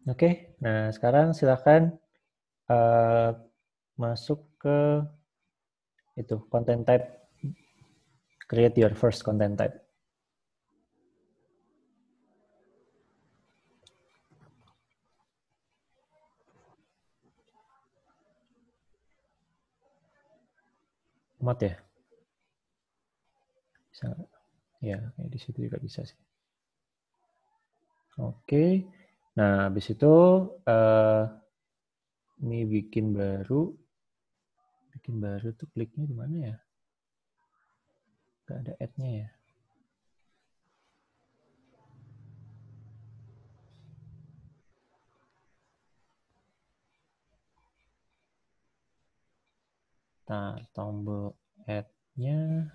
Oke, nah sekarang silakan masuk ke itu content type, create your first content type. Mod ya, bisa ya, di situ juga bisa sih. Oke, nah habis itu ini bikin baru tuh kliknya di mana ya? Gak ada add-nya ya. Nah, tombol add-nya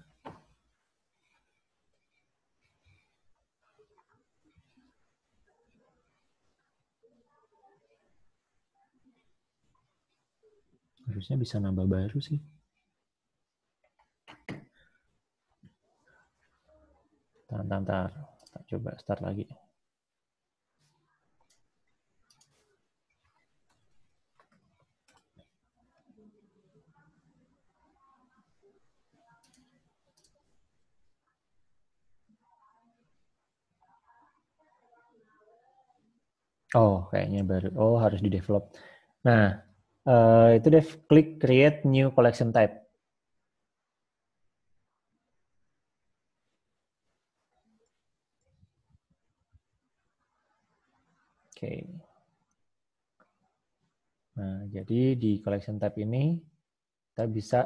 harusnya bisa nambah baru sih. Ntar. Coba start lagi. Oh, kayaknya baru. Oh, harus di develop. Nah, itu deh klik create new collection type. Oke. Nah, jadi di collection type ini kita bisa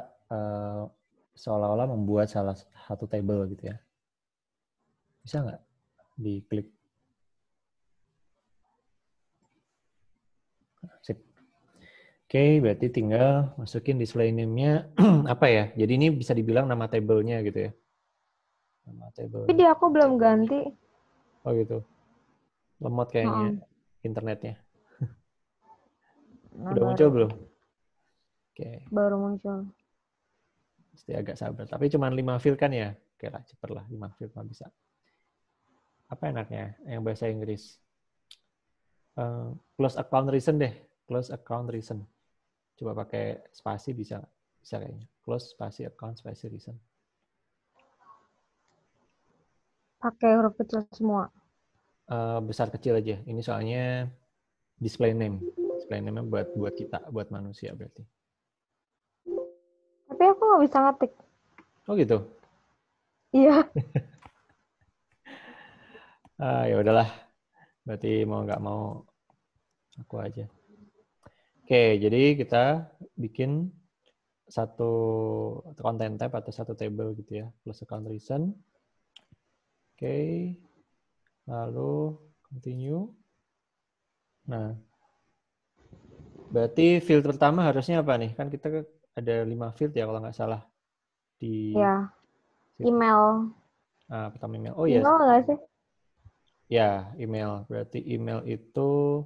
seolah-olah membuat salah satu table gitu ya. Bisa nggak diklik? Sip. Oke, berarti tinggal masukin display name-nya apa ya? Jadi ini bisa dibilang nama table-nya gitu ya. Nama table. Tapi di aku belum ganti. Oh gitu. Lemot kayaknya Heeh. internetnya. Nah, Udah muncul baru belum? Oke, baru muncul. mesti agak sabar. Tapi cuma 5 field kan ya? Oke lah, cepet lah. 5 field mah bisa. Apa enaknya? Yang bahasa Inggris. Close account reason deh. Close account reason. Coba pakai spasi bisa nggak? Bisa kayaknya. Close spasi account spasi reason. Pakai huruf kecil semua. Besar kecil aja. Ini soalnya display name. Display name buat kita, buat manusia berarti. Tapi aku nggak bisa ngetik. Oh gitu. Iya. Ya udahlah. Berarti mau nggak mau aku aja. Oke, jadi kita bikin satu content type atau satu table gitu ya. Plus account reason. Oke, lalu continue. Nah, berarti field pertama harusnya apa nih? Kan kita ada 5 field ya kalau nggak salah di Ya. situ. Email. Pertama email. Oh ya, Email nggak sih? ya email. Berarti email itu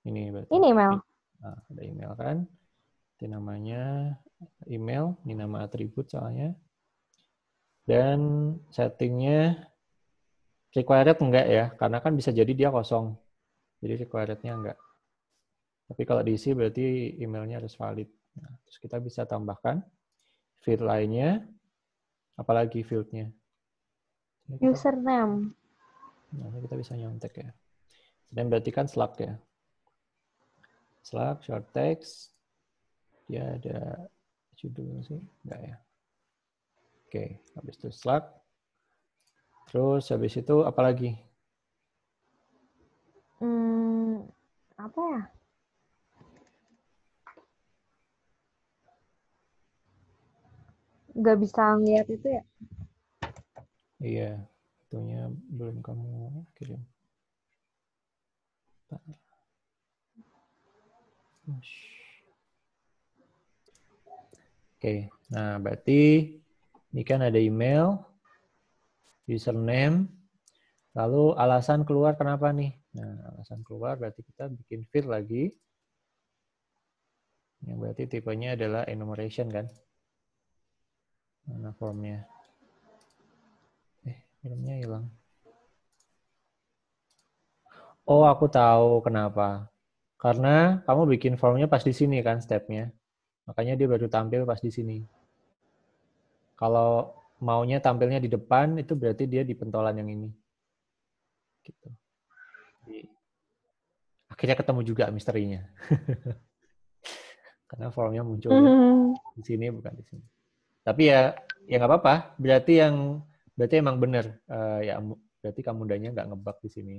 ini berarti. Ini email. Nah, ada email kan. Ini namanya email. Ini nama atribut soalnya. Dan settingnya required enggak ya? Karena kan bisa jadi dia kosong. Jadi requirednya enggak. Tapi kalau diisi berarti emailnya harus valid. Nah, terus kita bisa tambahkan field lainnya, apalagi fieldnya. Username. Nah, ini kita bisa nyontek ya. Dan berarti kan Slack ya. Slack, short text, dia ada judul sih, enggak ya. Oke, habis itu Slack. Terus habis itu apalagi? Apa ya? Nggak bisa ngeliat itu ya? Iya, itunya belum kamu kirim. Oke, nah berarti ini kan ada email, username, lalu alasan keluar kenapa nih? Nah, alasan keluar berarti kita bikin field lagi, yang berarti tipenya adalah enumeration kan? Mana formnya? Formnya hilang. Oh, aku tahu kenapa. Karena kamu bikin formnya pas di sini kan stepnya. Makanya dia baru tampil pas di sini. Kalau maunya tampilnya di depan, itu berarti dia di pentolan yang ini. Gitu. Jadi, akhirnya ketemu juga misterinya. Karena formnya munculnya di sini bukan di sini. Tapi ya nggak apa-apa. Berarti emang benar. Ya berarti kamudanya nggak ngebug di sini.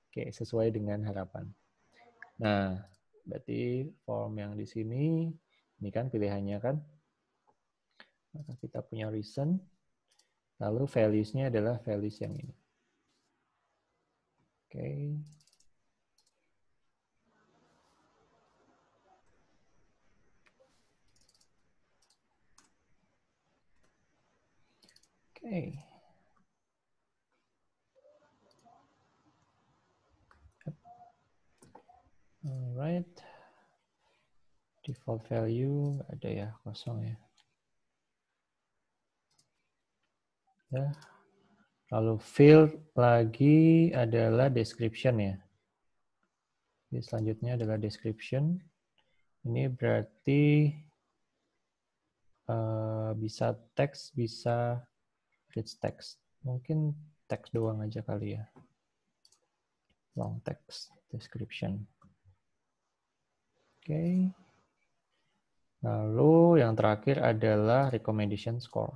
Oke, sesuai dengan harapan. Nah, berarti form yang di sini, ini kan pilihannya kan. Maka kita punya reason, lalu values-nya adalah values yang ini. Oke. Oke. Alright. Default value nggak ada ya, kosong ya. Ya. Lalu field lagi adalah description ya. Jadi selanjutnya adalah description. Ini berarti bisa teks, bisa rich text. Mungkin teks doang aja kali ya. Long text description. Oke. Lalu yang terakhir adalah recommendation score.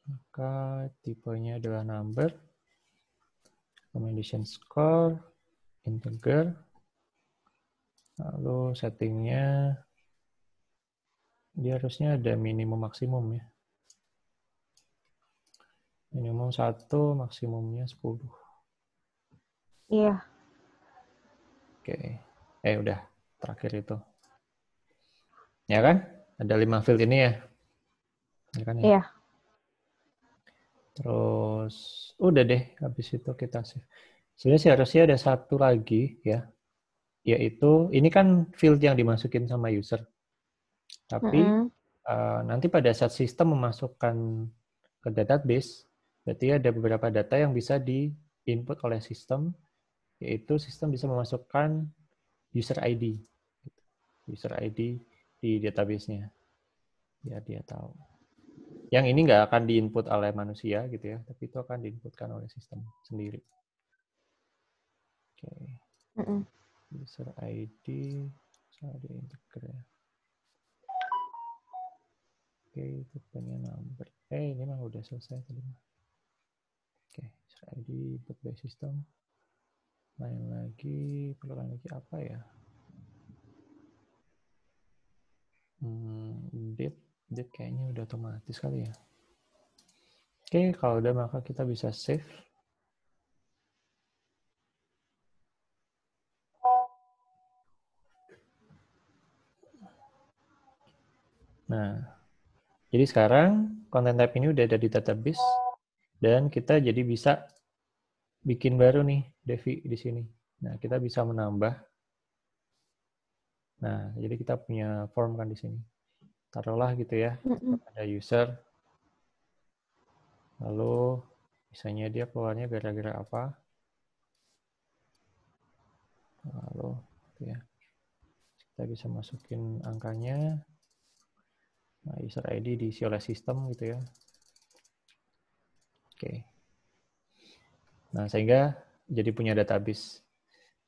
Maka tipenya adalah number. Recommendation score, integer. Lalu settingnya dia harusnya ada minimum maksimum ya. Minimum 1, maksimumnya 10. Iya. Oke. Udah. Terakhir itu. Ya kan? Ada 5 field ini ya. Ya kan ya? Iya. Terus, udah deh. Habis itu kita save. Sebenarnya sih harusnya ada satu lagi ya. Yaitu, ini kan field yang dimasukin sama user. Tapi, nanti pada saat sistem memasukkan ke database, berarti ada beberapa data yang bisa di-input oleh sistem, yaitu sistem bisa memasukkan user ID. User ID di database-nya. Biar dia tahu. Yang ini nggak akan di-input oleh manusia gitu ya, tapi itu akan di-inputkan oleh sistem sendiri. Oke. User ID, ada integer ya. Oke, itu punya number. Ini mah udah selesai tadi. Oke, user ID input by system. Lain lagi, perlu lagi apa ya? Date kayaknya udah otomatis kali ya. Oke, kalau udah maka kita bisa save. Nah, jadi sekarang content type ini udah ada di database dan kita jadi bisa bikin baru nih Devi di sini. Nah, kita bisa menambah. Nah, jadi kita punya form kan di sini. Taruhlah gitu ya, ada user. Lalu misalnya dia keluarnya gara-gara apa? Lalu gitu ya. Kita bisa masukin angkanya. Nah, user ID diisi oleh sistem gitu ya. Oke. Nah, sehingga jadi punya database.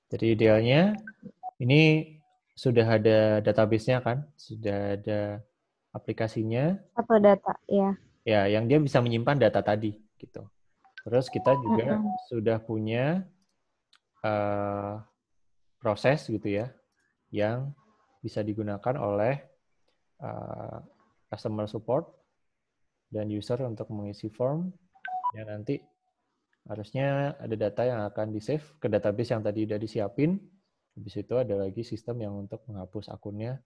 Jadi idealnya ini sudah ada database-nya kan, sudah ada aplikasinya. Satu data, ya. Ya, yang dia bisa menyimpan data tadi gitu. Terus kita juga sudah punya proses gitu ya, yang bisa digunakan oleh customer support dan user untuk mengisi form. Ya nanti harusnya ada data yang akan di-save ke database yang tadi udah disiapin. Habis itu ada lagi sistem yang untuk menghapus akunnya.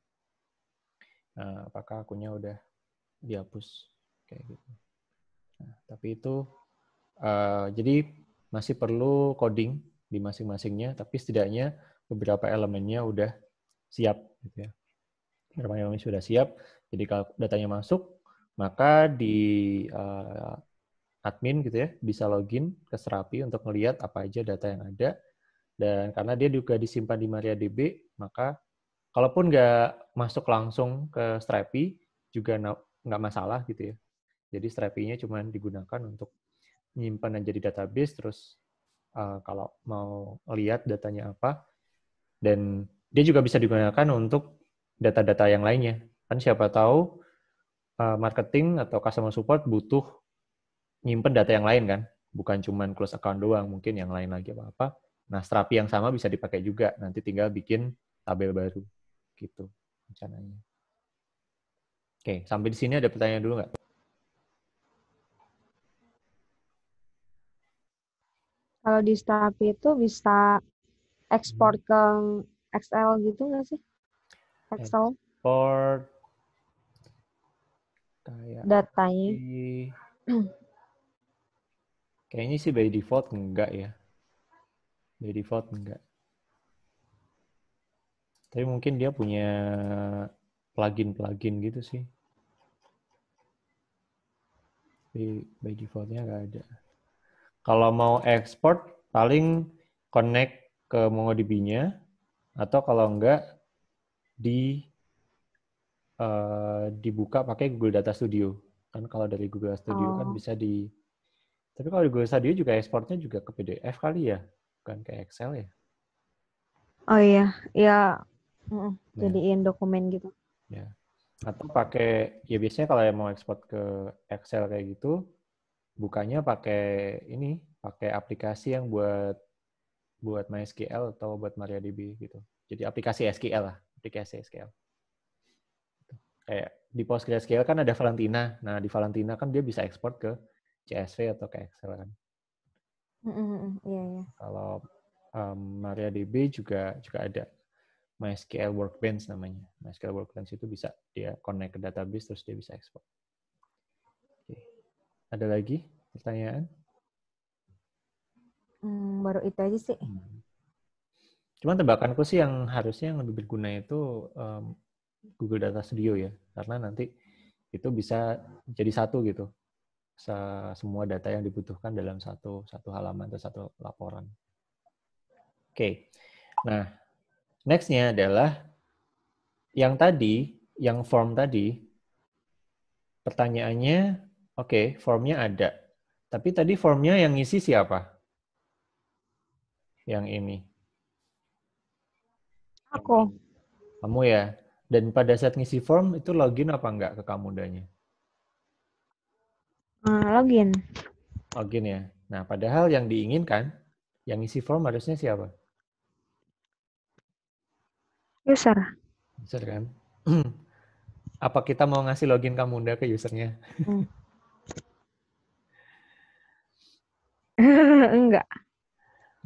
Apakah akunnya udah dihapus kayak gitu. Nah, tapi itu jadi masih perlu coding di masing-masingnya, tapi setidaknya beberapa elemennya udah siap gitu ya. Beberapa elemennya sudah siap. Jadi kalau datanya masuk, maka di admin gitu ya bisa login ke Serapi untuk melihat apa aja data yang ada. Dan karena dia juga disimpan di MariaDB, maka kalaupun nggak masuk langsung ke Strapi, juga nggak masalah gitu ya. Jadi Strapi-nya cuma digunakan untuk menyimpan dan jadi database, terus kalau mau lihat datanya apa, dan dia juga bisa digunakan untuk data-data yang lainnya. Kan siapa tahu marketing atau customer support butuh nyimpen data yang lain kan, bukan cuma close account doang, mungkin yang lain lagi apa-apa. Nah, Strapi yang sama bisa dipakai juga, nanti tinggal bikin tabel baru, gitu rencananya. Oke, sampai di sini ada pertanyaan dulu nggak? Kalau di Strapi itu bisa ekspor ke Excel gitu nggak sih? Excel Export kayak datanya. kayaknya sih by default enggak ya. By default enggak. Tapi mungkin dia punya plugin gitu sih. By defaultnya nggak ada. Kalau mau export, paling connect ke MongoDB-nya, atau kalau enggak, dibuka pakai Google Data Studio. Kan kalau dari Google Studio kan bisa tapi kalau di Google Studio juga ekspornya juga ke PDF kali ya, bukan ke Excel ya. Oh iya, ya Nah, jadiin dokumen gitu. ya. Atau pakai, ya biasanya kalau yang mau ekspor ke Excel kayak gitu, bukanya pakai aplikasi yang buat MySQL atau buat MariaDB gitu. Jadi aplikasi SQL lah, aplikasi SQL. Kayak di PostgreSQL kan ada Valentina. Nah, di Valentina kan dia bisa ekspor ke CSV atau ke Excel kan. Iya, iya. Kalau MariaDB juga ada MySQL Workbench namanya. MySQL Workbench itu bisa dia connect ke database terus dia bisa ekspor. Oke. Ada lagi pertanyaan? Baru itu aja sih. Cuman tebakanku sih yang harusnya yang lebih berguna itu Google Data Studio ya, karena nanti itu bisa jadi satu gitu, semua data yang dibutuhkan dalam satu halaman atau satu laporan. Oke, nah next-nya adalah yang form tadi, pertanyaannya, oke, formnya ada, tapi tadi formnya yang ngisi siapa? Yang ini. Aku. Kamu ya. Dan pada saat ngisi form itu login apa enggak ke Kamudanya? Login. Login ya. Nah, padahal yang diinginkan, yang ngisi form harusnya siapa? User. User kan? Apa kita mau ngasih login Kamunda ke usernya? Enggak.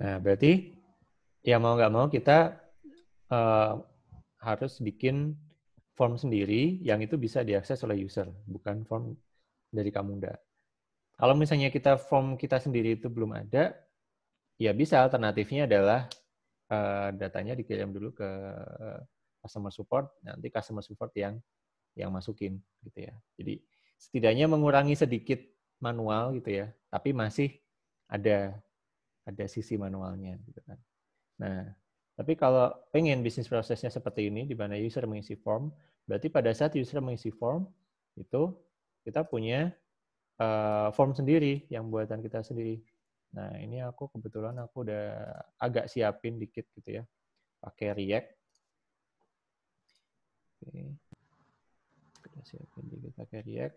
Nah, berarti ya mau nggak mau kita harus bikin form sendiri yang itu bisa diakses oleh user, bukan form dari Kamunda. Kalau misalnya form kita sendiri itu belum ada, ya bisa alternatifnya adalah datanya dikirim dulu ke customer support, nanti customer support yang masukin gitu ya. Jadi setidaknya mengurangi sedikit manual gitu ya, tapi masih ada sisi manualnya gitu kan. Nah, tapi kalau pengen bisnis prosesnya seperti ini di mana user mengisi form, berarti pada saat user mengisi form itu kita punya form sendiri yang buatan kita sendiri. Nah, ini kebetulan aku udah agak siapin dikit gitu ya, pakai React. Oke. Kita siapin dikit pakai React.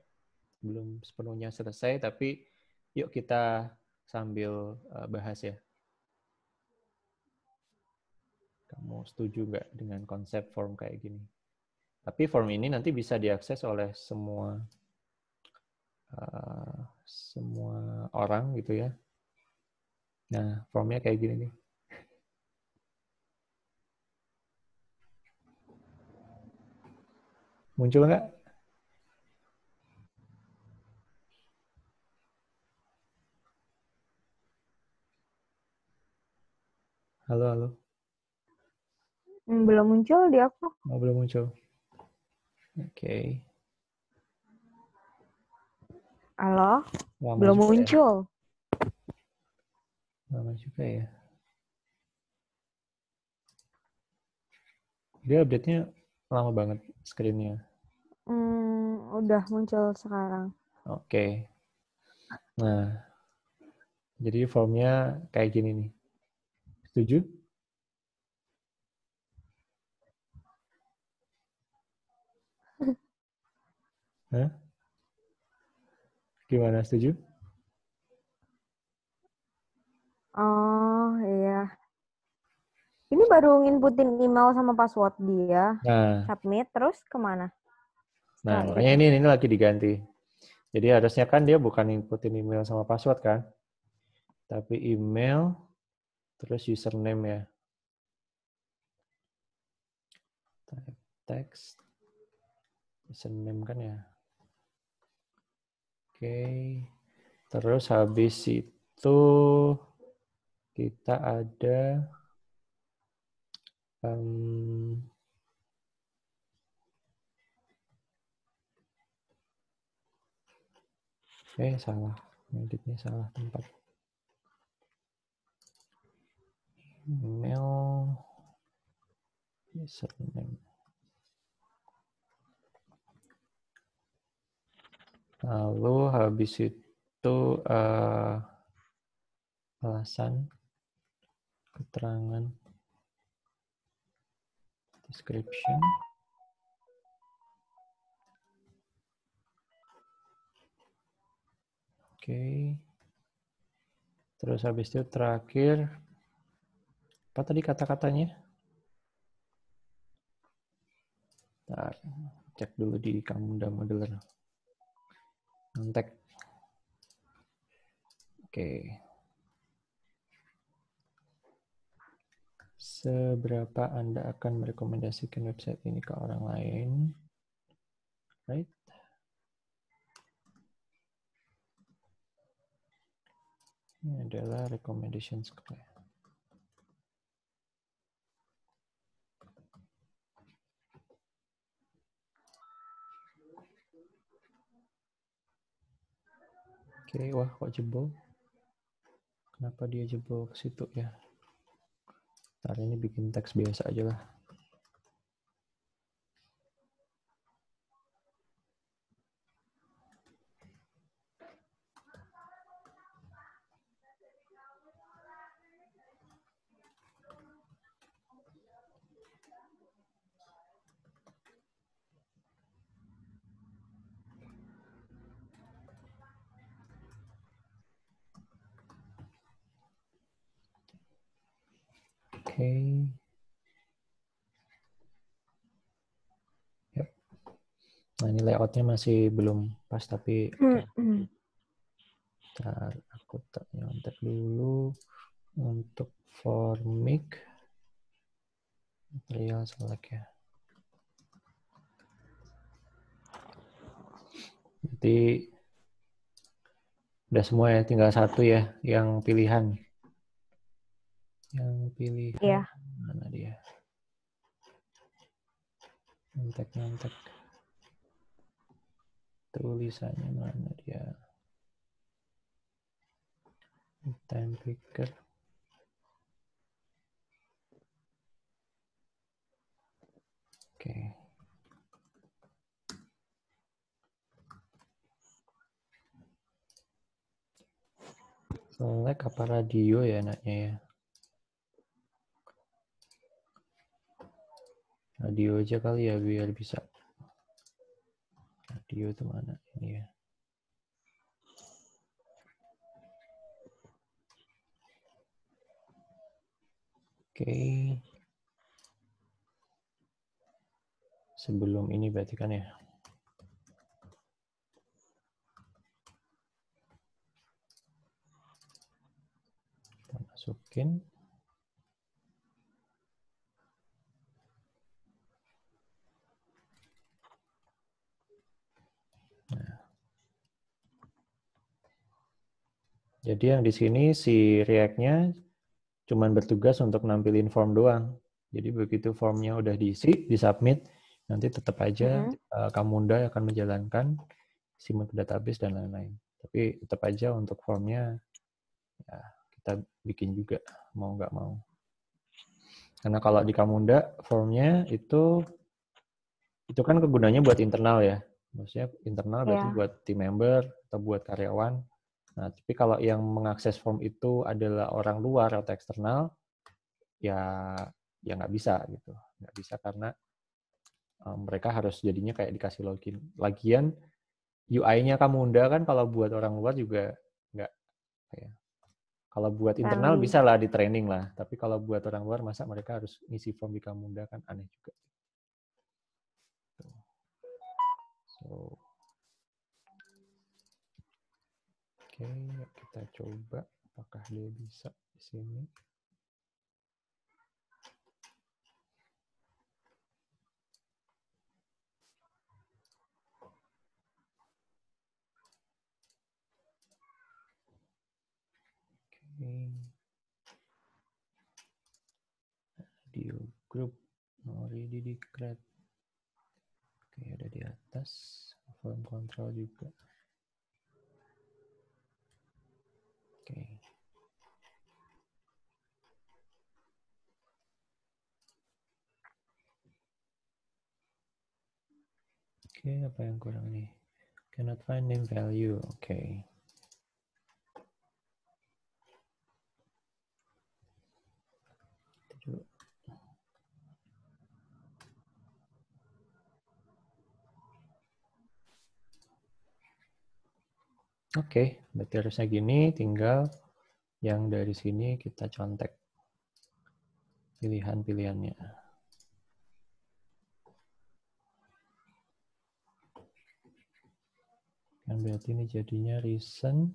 Belum sepenuhnya selesai, tapi yuk kita sambil bahas ya. Kamu setuju nggak dengan konsep form kayak gini? Tapi form ini nanti bisa diakses oleh semua orang gitu ya. Nah, formnya kayak gini nih. Muncul nggak? Halo, halo. Belum muncul di aku. Oh, belum muncul. Oke. Halo? Lama Belum juga ya. muncul. Lama juga ya. Dia update-nya lama banget screen-nya. Udah muncul sekarang. Oke. Nah, jadi formnya kayak gini nih. Setuju? Hah? Gimana, setuju? Oh iya. Ini baru nginputin email sama password dia. Nah, Submit, terus kemana? Setelah makanya itu. ini lagi diganti. Jadi harusnya kan dia bukan inputin email sama password kan, tapi email terus username ya. Text username kan ya. Oke. Terus habis itu kita ada salah. Editnya salah tempat. Email username. Lalu habis itu alasan, keterangan, description. Oke. Terus habis itu terakhir, apa tadi kata-katanya? Bentar, cek dulu di Camunda Modeler. Nontek. Oke. Seberapa Anda akan merekomendasikan website ini ke orang lain? Right? Ini adalah recommendations. Oke, wah kok jebol? Kenapa dia jebol ke situ ya? Ntar ini bikin teks biasa aja lah. Oke. Yep. Nah ini layoutnya masih belum pas tapi oke. Ntar aku nyontek dulu untuk formic material select ya. Jadi udah semua ya, tinggal satu ya yang pilihan. Yang pilihan Iya. mana dia? Nyontek. Tulisannya mana dia? Time picker. Oke. Select apa radio ya enaknya ya? Radio aja kali ya biar bisa. Radio itu mana? Ini ya. Oke. Sebelum ini berarti kan ya. Kita masukin. Nah. Jadi yang di sini si React-nya cuman bertugas untuk nampilin form doang. Jadi begitu formnya udah diisi, disubmit, nanti tetap aja Camunda akan menjalankan simul ke database dan lain-lain. Tapi tetap aja untuk formnya ya kita bikin juga mau nggak mau. Karena kalau di Camunda formnya itu kan kegunanya buat internal ya. Maksudnya internal berarti Ya, buat team member atau buat karyawan. Nah, tapi kalau yang mengakses form itu adalah orang luar atau eksternal, ya nggak bisa gitu. Nggak bisa karena mereka harus jadinya kayak dikasih login. Lagian UI-nya Camunda kan kalau buat orang luar juga nggak ya. Kalau buat internal friendly. bisa lah di training lah, tapi kalau buat orang luar masa mereka harus ngisi form di Camunda kan aneh juga. So, oke, kita coba apakah dia bisa di sini. Oke. Deal group already declared. Oke, ada di atas. Form control juga. Oke. Oke, apa yang kurang nih? Cannot find name value. Oke. Oke, berarti harusnya gini, tinggal yang dari sini kita contek pilihan-pilihannya. Kan berarti ini jadinya recent.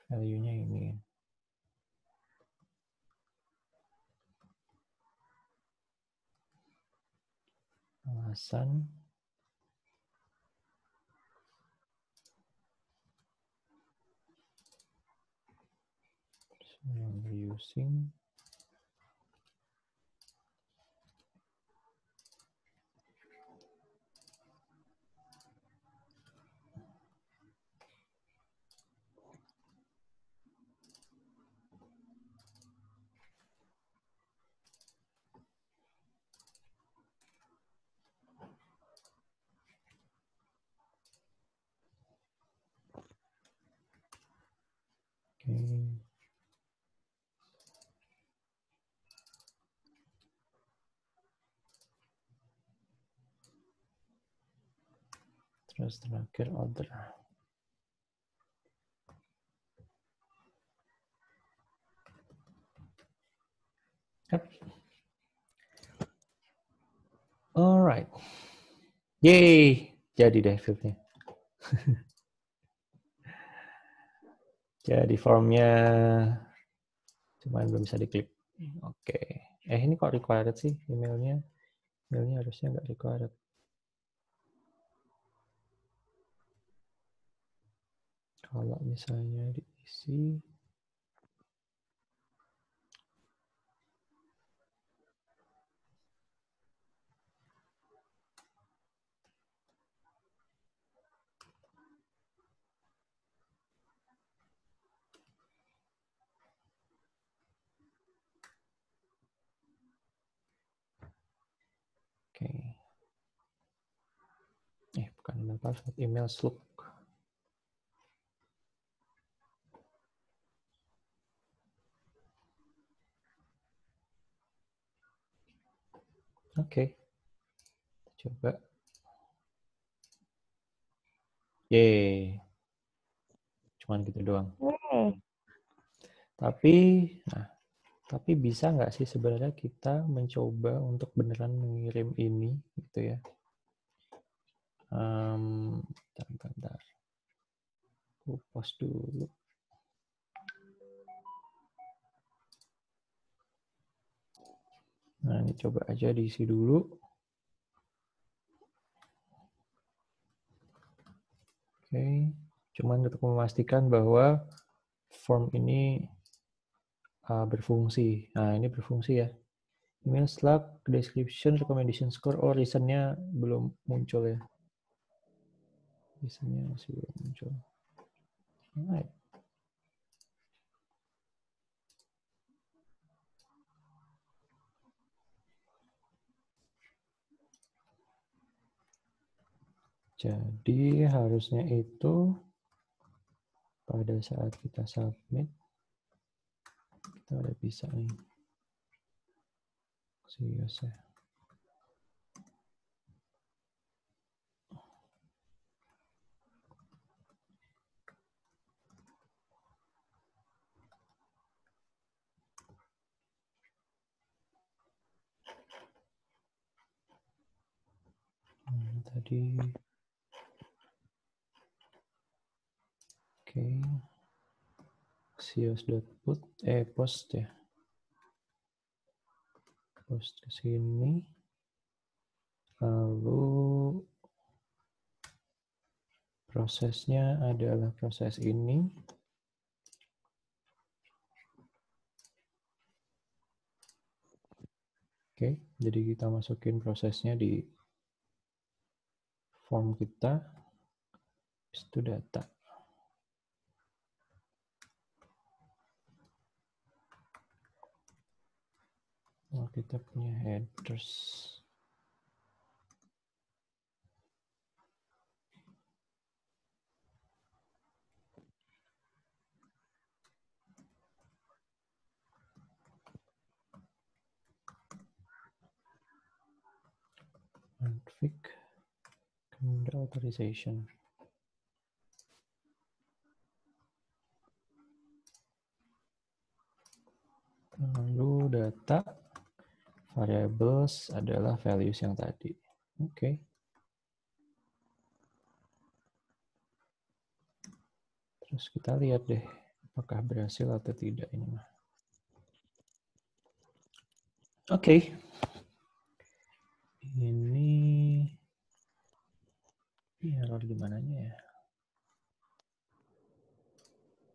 Value-nya ini. Alasan. Using. Oke. Terus terakhir order. Yep. Alright. Yeay, jadi deh fieldnya. Jadi formnya cuman belum bisa diklik. Oke. Ini kok required sih emailnya? Emailnya harusnya nggak required. Kalau misalnya diisi. Oke. Bukan email password, email slug. Oke. Coba. Yeay. Cuman gitu doang. Tapi bisa nggak sih sebenarnya kita mencoba untuk beneran mengirim ini gitu ya. Bentar. Aku post dulu. Nah, ini coba aja diisi dulu. Oke. Cuman untuk memastikan bahwa form ini berfungsi. Nah, ini berfungsi ya. Email Slack, description, recommendation score. Oh, reason-nya belum muncul ya. Reason-nya masih belum muncul. Alright. Jadi harusnya itu pada saat kita submit, kita udah bisa nih. Serius ya. Tadi oke. Axios.put post ya. Post ke sini. Lalu prosesnya adalah proses ini. Oke, jadi kita masukin prosesnya di form kita. Itu data. Oh, kita punya headers. Config the authorization. Lalu data variables adalah values yang tadi. Oke. Terus kita lihat deh apakah berhasil atau tidak ini mah. Oke. Ini error gimananya ya?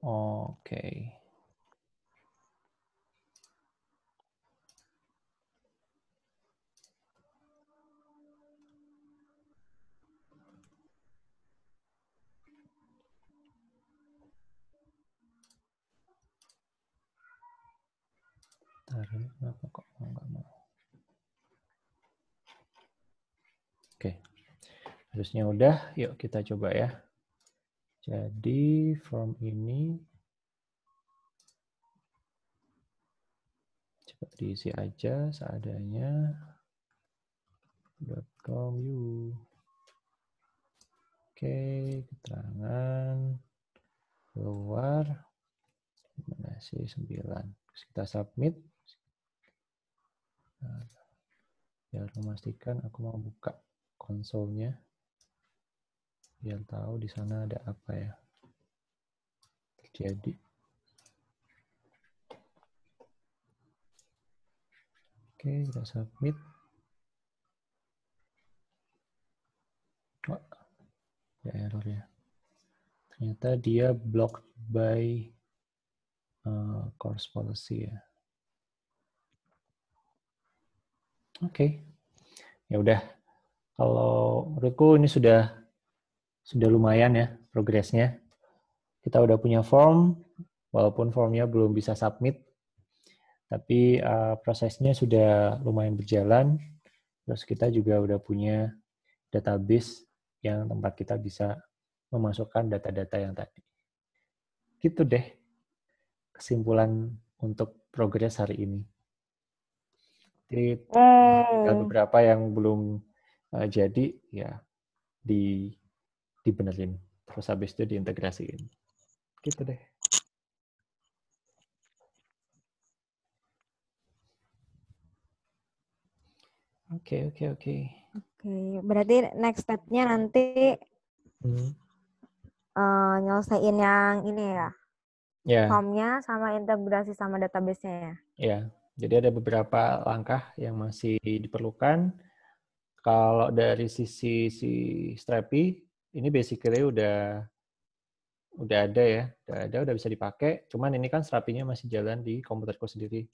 Oke. Bentar, ini kenapa kok nggak mau? Oke. Harusnya udah, yuk kita coba ya. Jadi form ini coba diisi aja seadanya. .com you. Oke, keterangan keluar mana sih 9. Terus kita submit. Nah, biar memastikan aku mau buka konsolnya biar tahu di sana ada apa ya terjadi. Oke, kita submit. Oh, ada error ya. Ternyata dia blocked by course policy ya. Oke. Ya udah. Kalau menurutku ini sudah lumayan ya progresnya. Kita udah punya form, walaupun formnya belum bisa submit, tapi prosesnya sudah lumayan berjalan. Terus kita juga udah punya database yang tempat kita bisa memasukkan data-data yang tadi. Gitu deh kesimpulan untuk progres hari ini. Jadi tinggal beberapa yang belum jadi ya dibenerin. Terus habis itu diintegrasiin. Gitu deh. Oke, berarti next step-nya nanti nyelesain yang ini ya? Ya. Formnya sama integrasi sama database-nya ya? Ya, jadi ada beberapa langkah yang masih diperlukan. Kalau dari sisi si Strapi, ini basically udah ada ya, udah bisa dipakai. Cuman ini kan Strapi-nya masih jalan di komputerku sendiri.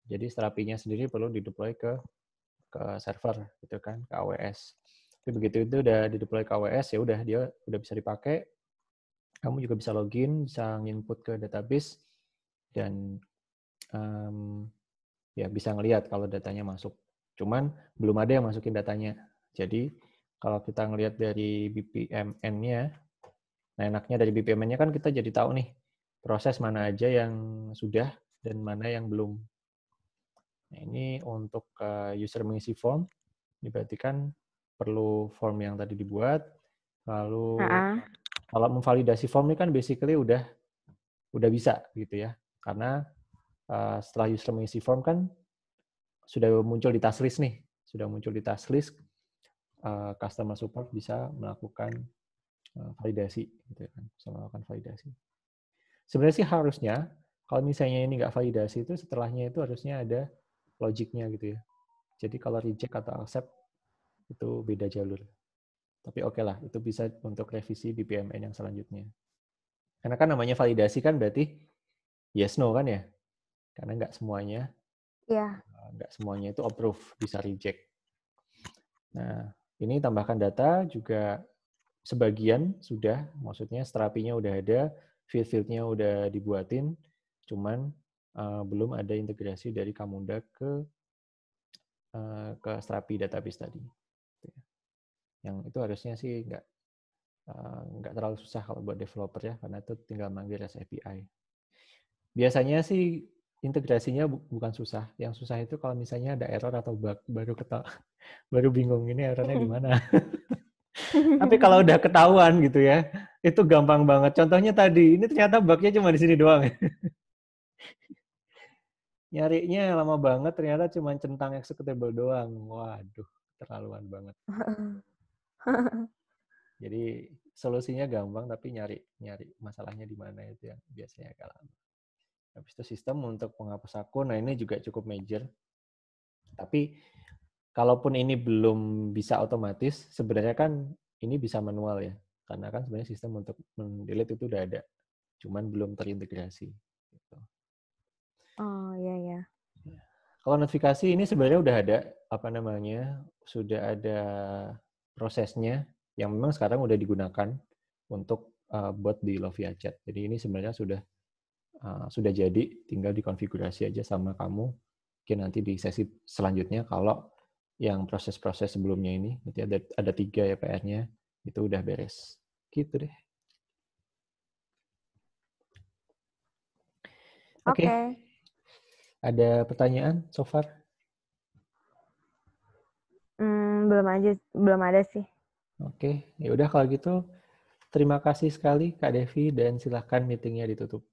Jadi Strapi-nya sendiri perlu dideploy ke server gitu kan, ke AWS. Tapi begitu itu udah dideploy ke AWS ya udah dia udah bisa dipakai. Kamu juga bisa login, bisa nginput ke database dan ya bisa ngelihat kalau datanya masuk. Cuman belum ada yang masukin datanya. Jadi kalau kita ngelihat dari BPMN-nya, nah enaknya dari BPMN-nya kan kita jadi tahu nih proses mana aja yang sudah dan mana yang belum. Nah, ini untuk user mengisi form, ini berarti kan perlu form yang tadi dibuat, lalu kalau memvalidasi form ini kan basically udah bisa gitu ya, karena setelah user mengisi form kan sudah muncul di task list nih, customer support bisa melakukan validasi, gitu kan, bisa melakukan validasi. Sebenarnya sih harusnya kalau misalnya ini nggak validasi itu setelahnya itu harusnya ada logiknya gitu ya. Jadi kalau reject atau accept itu beda jalur. Tapi oke lah, itu bisa untuk revisi BPMN yang selanjutnya. Karena kan namanya validasi kan berarti yes no kan ya, karena nggak semuanya itu approve, bisa reject. Nah, ini tambahkan data juga sebagian sudah, maksudnya strapinya udah ada, field-fieldnya udah dibuatin, cuman belum ada integrasi dari Camunda ke Strapi database tadi. Yang itu harusnya sih nggak terlalu susah kalau buat developer ya, karena itu tinggal manggil REST API. Biasanya sih integrasinya bukan susah, yang susah itu kalau misalnya ada error atau bug, baru bingung ini errornya di mana. Tapi kalau udah ketahuan gitu ya, itu gampang banget. Contohnya tadi, ini ternyata bugnya cuma di sini doang. Nyarinya lama banget, ternyata cuma centang executable doang. Waduh, terlaluan banget. Jadi solusinya gampang, tapi nyari masalahnya di mana itu yang biasanya agak lama. Habis itu sistem untuk penghapus akun, nah ini juga cukup major. Tapi kalaupun ini belum bisa otomatis, sebenarnya kan ini bisa manual ya. Karena kan sebenarnya sistem untuk mendelete itu udah ada, cuman belum terintegrasi. Gitu. Oh iya ya. Kalau notifikasi ini sebenarnya udah ada sudah ada prosesnya yang memang sekarang udah digunakan untuk buat di Lovia Chat. Jadi ini sebenarnya sudah jadi, tinggal dikonfigurasi aja sama kamu. Mungkin nanti di sesi selanjutnya kalau yang proses-proses sebelumnya ini, nanti ada 3 ya PR-nya, itu udah beres. Gitu deh. Oke. Ada pertanyaan so far? Belum ada sih. Oke, ya udah kalau gitu terima kasih sekali Kak Devi dan silahkan meetingnya ditutup.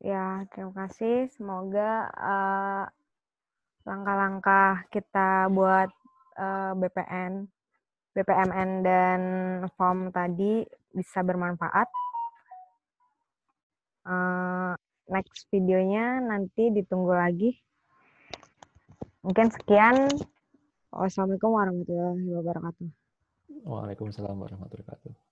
Ya, terima kasih. Semoga langkah-langkah kita buat BPMN dan form tadi bisa bermanfaat. Next videonya nanti ditunggu lagi. Mungkin sekian. Wassalamualaikum warahmatullahi wabarakatuh. Waalaikumsalam warahmatullahi wabarakatuh.